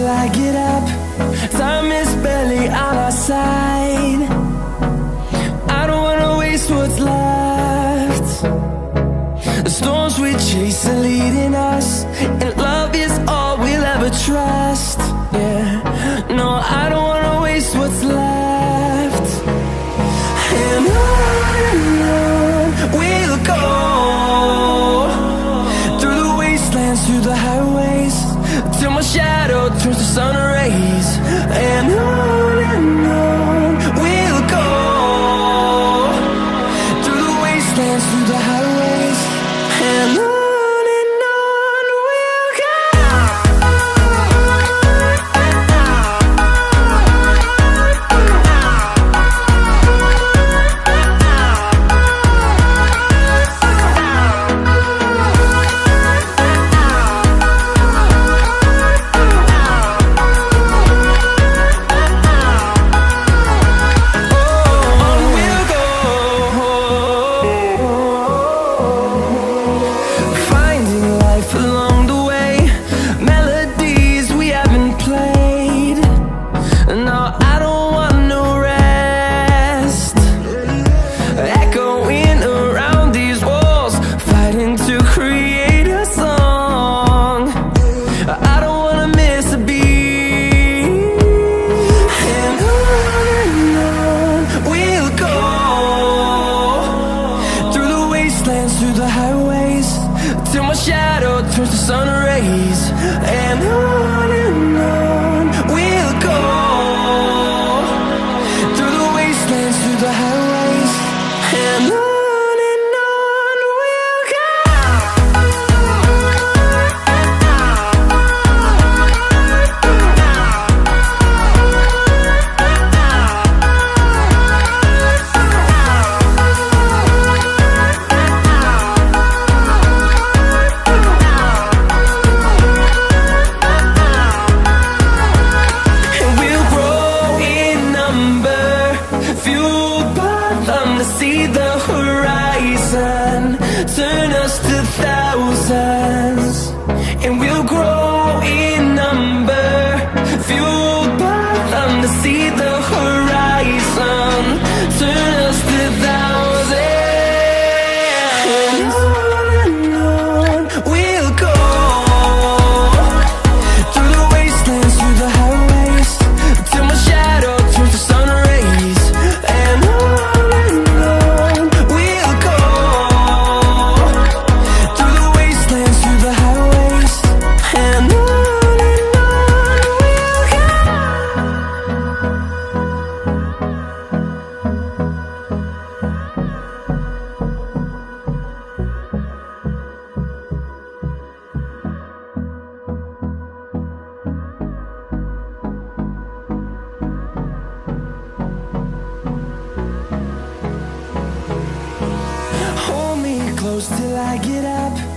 till I get up. Time is barely on our side. I don't wanna waste what's left. The storms we chase are leading us, and love is all we'll ever trust. Yeah, no, I don't wanna waste what's left. And on we'll go, through the wastelands, through the highways, till my shadow turns to sun rays. And on we'll go, through the wastelands, through the highways, and on. Through the highways, till my shadow turns to sun rays. And on we'll go, through the wastelands, through the highways, and on. See the horizon turn us to thousands, and we'll grow in number, fueled by them. To see the horizon turn us to thousands, and on we'll go, through the wastelands, through the highways, till my shadow turns to sun rays. And hold me close till I get up.